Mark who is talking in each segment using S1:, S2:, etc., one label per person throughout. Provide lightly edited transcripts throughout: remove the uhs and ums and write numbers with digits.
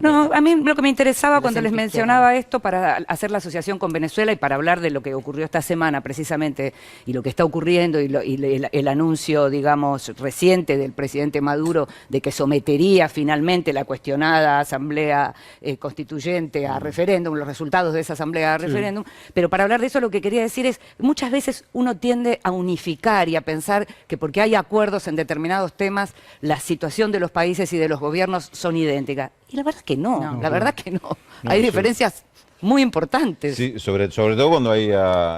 S1: No, a mí lo que me interesaba cuando les mencionaba esto para hacer la asociación con Venezuela y para hablar de lo que ocurrió esta semana precisamente y lo que está ocurriendo y el anuncio, digamos, reciente del presidente Maduro de que sometería finalmente la cuestionada asamblea constituyente a referéndum, los resultados de esa asamblea a referéndum, pero para hablar de eso lo que quería decir es, muchas veces uno tiende a unificar y a pensar que porque hay acuerdos en determinados temas, la situación de los países y de los gobiernos son idénticas. Y la verdad es que no, la verdad que no. Hay diferencias muy importantes.
S2: Sí, sobre todo cuando hay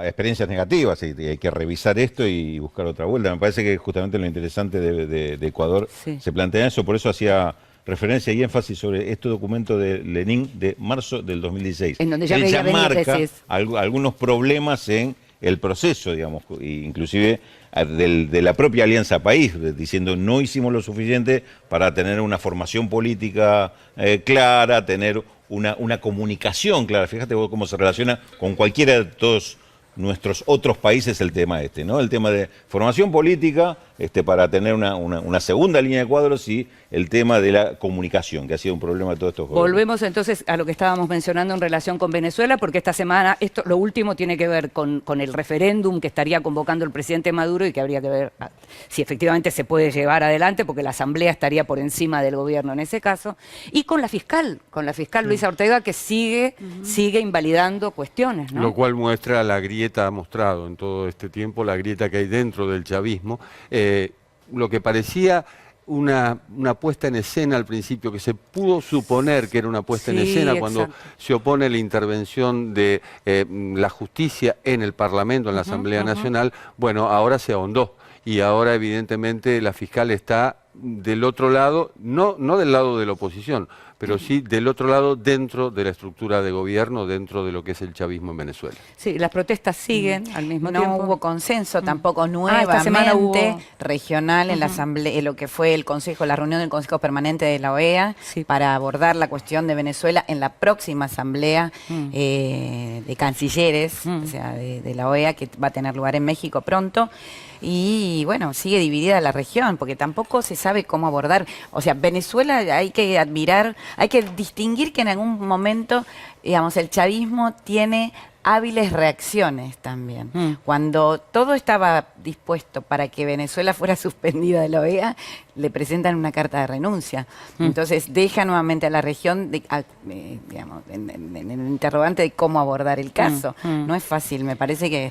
S2: experiencias negativas y hay que revisar esto y buscar otra vuelta. Me parece que justamente lo interesante de Ecuador se plantea eso, por eso hacía referencia y énfasis sobre este documento de Lenin de marzo del 2016. En donde ya marca algunos problemas en el proceso, digamos, inclusive de la propia Alianza País, diciendo no hicimos lo suficiente para tener una formación política clara, tener una comunicación clara. Fíjate vos cómo se relaciona con cualquiera de todos nuestros otros países el tema ¿no? El tema de formación política para tener una segunda línea de cuadros y el tema de la comunicación, que ha sido un problema de todos estos gobiernos.
S1: Volvemos entonces a lo que estábamos mencionando en relación con Venezuela, porque esta semana, lo último tiene que ver con el referéndum que estaría convocando el presidente Maduro y que habría que ver si efectivamente se puede llevar adelante, porque la asamblea estaría por encima del gobierno en ese caso, y con la fiscal Luisa Ortega, que sigue invalidando cuestiones, ¿no?
S3: Lo cual muestra la grieta, ha mostrado en todo este tiempo, la grieta que hay dentro del chavismo. Lo que parecía una puesta en escena al principio, que se pudo suponer que era una puesta en escena cuando se opone la intervención de la justicia en el Parlamento, en la Asamblea Nacional, bueno, ahora se ahondó y ahora evidentemente la fiscal está del otro lado, no del lado de la oposición, pero sí del otro lado, dentro de la estructura de gobierno, dentro de lo que es el chavismo en Venezuela.
S1: Sí, las protestas siguen al mismo tiempo.
S4: No hubo consenso tampoco nuevamente regional en la asamblea, en lo que fue el Consejo, la reunión del Consejo Permanente de la OEA, para abordar la cuestión de Venezuela en la próxima asamblea de cancilleres, o sea, de la OEA, que va a tener lugar en México pronto. Y bueno, sigue dividida la región, porque tampoco se sabe cómo abordar. O sea, Venezuela hay que admirar, hay que distinguir que en algún momento, digamos, el chavismo tiene hábiles reacciones también. Cuando todo estaba dispuesto para que Venezuela fuera suspendida de la OEA, le presentan una carta de renuncia. Entonces deja nuevamente a la región digamos, en el interrogante de cómo abordar el caso. No es fácil, me parece que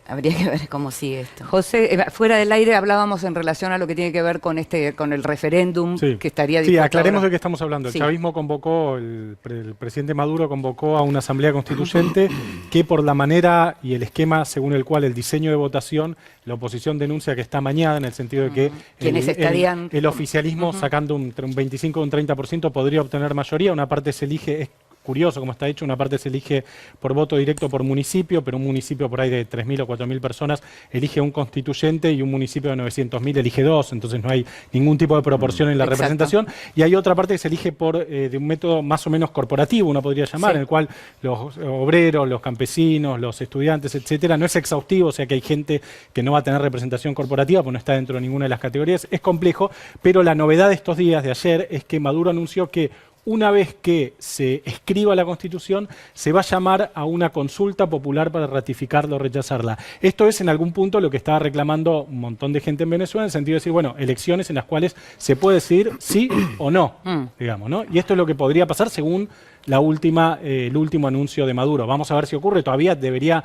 S4: habría que ver cómo sigue esto.
S1: José, fuera del aire hablábamos en relación a lo que tiene que ver con el referéndum que estaría dispuesto.
S5: Sí, aclaremos de qué estamos hablando. El chavismo convocó, el presidente Maduro convocó a una asamblea constituyente que por la manera y el esquema según el cual el diseño de votación, la oposición denuncia que está amañada, en el sentido de que el oficialismo sacando entre un 25 y un 30% podría obtener mayoría. Una parte se elige, es curioso como está hecho, una parte se elige por voto directo por municipio, pero un municipio por ahí de 3.000 o 4.000 personas elige un constituyente y un municipio de 900.000 elige dos, entonces no hay ningún tipo de proporción en la representación. Y hay otra parte que se elige de un método más o menos corporativo, uno podría llamar, en el cual los obreros, los campesinos, los estudiantes, etcétera, no es exhaustivo, o sea que hay gente que no va a tener representación corporativa porque no está dentro de ninguna de las categorías. Es complejo, pero la novedad de estos días, de ayer, es que Maduro anunció que una vez que se escriba la Constitución, se va a llamar a una consulta popular para ratificarla o rechazarla. Esto es en algún punto lo que estaba reclamando un montón de gente en Venezuela, en el sentido de decir, bueno, elecciones en las cuales se puede decir sí o no, digamos, ¿no? Y esto es lo que podría pasar según el último anuncio de Maduro. Vamos a ver si ocurre. Todavía debería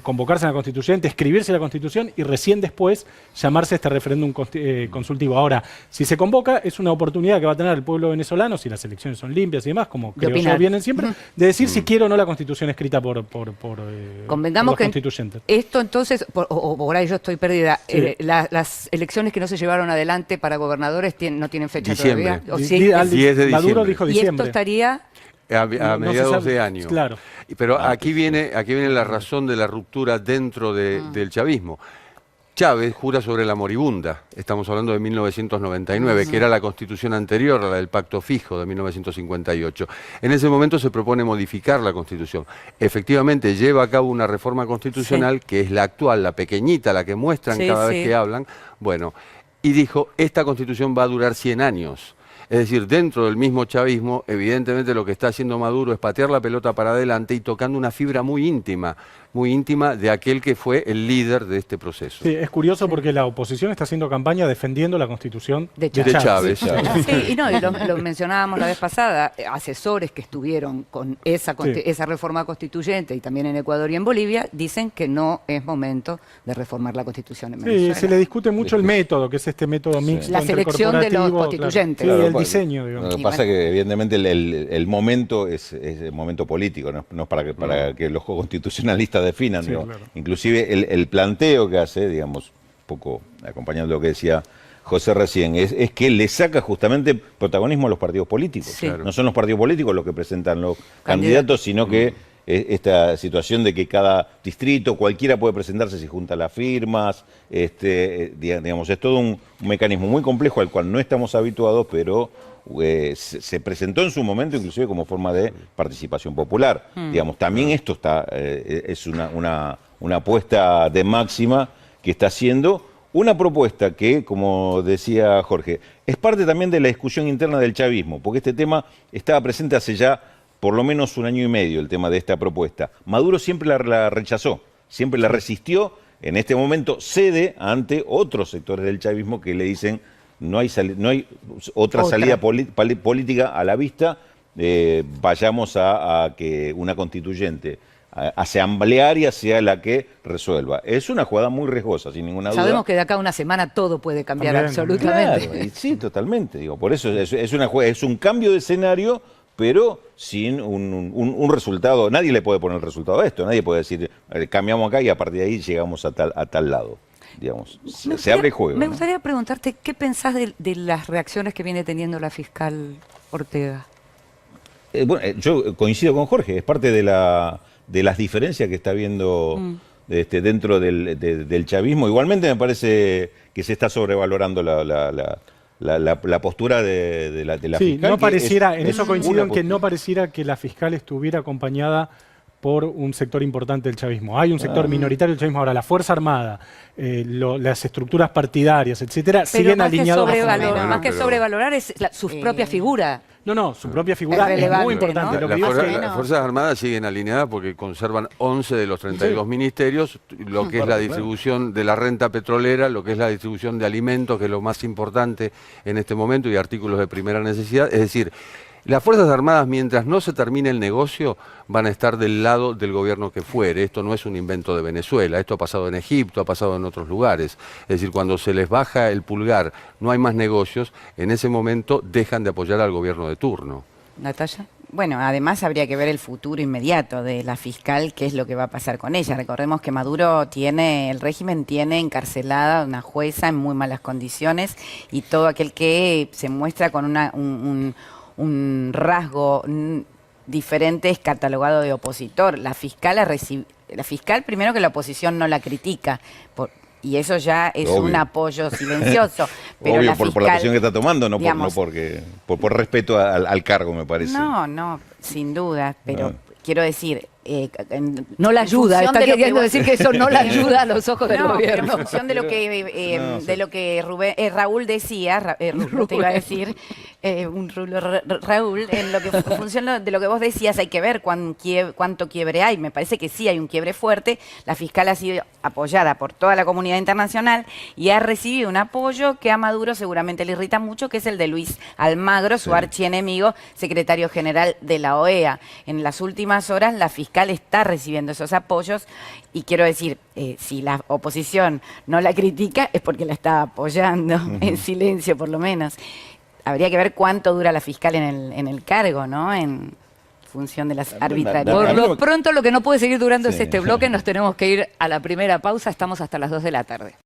S5: convocarse a la Constituyente, escribirse la Constitución y recién después llamarse este referéndum consultivo. Ahora, si se convoca, es una oportunidad que va a tener el pueblo venezolano, si las elecciones son limpias y demás, como creo yo vienen siempre, de decir si quiere o no la Constitución escrita por los constituyentes.
S1: Esto entonces, o por ahí yo estoy perdida, las elecciones que no se llevaron adelante para gobernadores no tienen fecha todavía.
S3: ¿O sí? 10 de diciembre.
S5: Maduro dijo diciembre.
S1: Y esto estaría
S3: a mediados de año.
S5: Claro.
S3: Pero aquí viene la razón de la ruptura dentro del chavismo. Chávez jura sobre la moribunda, estamos hablando de 1999, que era la constitución anterior a la del Pacto Fijo de 1958. En ese momento se propone modificar la constitución. Efectivamente lleva a cabo una reforma constitucional, que es la actual, la pequeñita, la que muestran cada vez que hablan. Bueno, y dijo, esta constitución va a durar 100 años. Es decir, dentro del mismo chavismo, evidentemente lo que está haciendo Maduro es patear la pelota para adelante y tocando una fibra muy íntima de aquel que fue el líder de este proceso.
S5: Sí, es curioso porque la oposición está haciendo campaña defendiendo la constitución de Chávez.
S1: Sí, y lo mencionábamos la vez pasada, asesores que estuvieron con esa reforma constituyente y también en Ecuador y en Bolivia, dicen que no es momento de reformar la constitución en Venezuela.
S5: Sí, se le discute mucho el método, que es este método mixto.
S1: La selección de los constituyentes.
S5: Claro. Sí, el diseño, digamos.
S2: Lo que pasa es que evidentemente el momento es el momento político, no es para que los constitucionalistas definan. Claro. Inclusive el planteo que hace, digamos, un poco acompañando lo que decía José recién, es que le saca justamente protagonismo a los partidos políticos. Sí. Claro. No son los partidos políticos los que presentan los candidatos, sino que esta situación de que cada distrito, cualquiera puede presentarse si junta las firmas, digamos, es todo un mecanismo muy complejo al cual no estamos habituados, pero se presentó en su momento inclusive como forma de participación popular. Digamos, también esto es una apuesta de máxima que está haciendo una propuesta que, como decía Jorge, es parte también de la discusión interna del chavismo, porque este tema estaba presente hace ya por lo menos 1 año y medio, el tema de esta propuesta. Maduro siempre la rechazó, siempre la resistió, en este momento cede ante otros sectores del chavismo que le dicen no hay otra salida política a la vista, vayamos a que una constituyente asamblearia sea la que resuelva. Es una jugada muy riesgosa, sin ninguna duda.
S1: Sabemos que de acá a una semana todo puede cambiar absolutamente.
S2: Claro, sí, totalmente. Digo, por eso es un cambio de escenario, pero sin un resultado. Nadie le puede poner el resultado a esto. Nadie puede decir, cambiamos acá y a partir de ahí llegamos a tal lado. Digamos, se abre el juego.
S1: Me gustaría preguntarte, ¿qué pensás de las reacciones que viene teniendo la fiscal Ortega?
S2: Bueno, yo coincido con Jorge, es parte de las diferencias que está habiendo dentro del chavismo. Igualmente me parece que se está sobrevalorando la postura de la fiscal.
S5: No pareciera, en eso coincido en que no pareciera que la fiscal estuviera acompañada por un sector importante del chavismo. Hay un sector minoritario del chavismo. Ahora, la Fuerza Armada, las estructuras partidarias, etcétera, siguen alineados.
S1: Más que sobrevalorar es su propia figura.
S5: No, su propia figura es muy importante.
S3: ¿No? Las Fuerzas Armadas siguen alineadas porque conservan 11 de los 32 ministerios, lo que es la distribución de la renta petrolera, lo que es la distribución de alimentos, que es lo más importante en este momento, y artículos de primera necesidad. Es decir, las Fuerzas Armadas, mientras no se termine el negocio, van a estar del lado del gobierno que fuere. Esto no es un invento de Venezuela, esto ha pasado en Egipto, ha pasado en otros lugares. Es decir, cuando se les baja el pulgar, no hay más negocios, en ese momento dejan de apoyar al gobierno de turno.
S4: Natalia. Bueno, además habría que ver el futuro inmediato de la fiscal, qué es lo que va a pasar con ella. Recordemos que el régimen tiene encarcelada a una jueza en muy malas condiciones, y todo aquel que se muestra con un rasgo diferente es catalogado de opositor. La fiscal primero, que la oposición no la critica, y eso ya es un apoyo silencioso. Pero
S2: obvio, por la posición que está tomando, no por respeto al cargo, me parece.
S4: No, sin duda, pero quiero decir...
S1: no la ayuda, está queriendo decir que eso no la ayuda a los ojos del gobierno.
S4: En función de lo que Raúl decía, te iba a decir, Raúl, en función de lo que vos decías, hay que ver cuánto quiebre hay. Me parece que sí hay un quiebre fuerte. La fiscal ha sido apoyada por toda la comunidad internacional y ha recibido un apoyo que a Maduro seguramente le irrita mucho, que es el de Luis Almagro, su archienemigo, secretario general de la OEA. En las últimas horas la fiscal está recibiendo esos apoyos, y quiero decir, si la oposición no la critica es porque la está apoyando en silencio, por lo menos. Habría que ver cuánto dura la fiscal en el cargo, ¿no? En función de las arbitrariedades.
S1: Por lo pronto, lo que no puede seguir durando es este bloque. Nos tenemos que ir a la primera pausa. Estamos hasta las 2 de la tarde.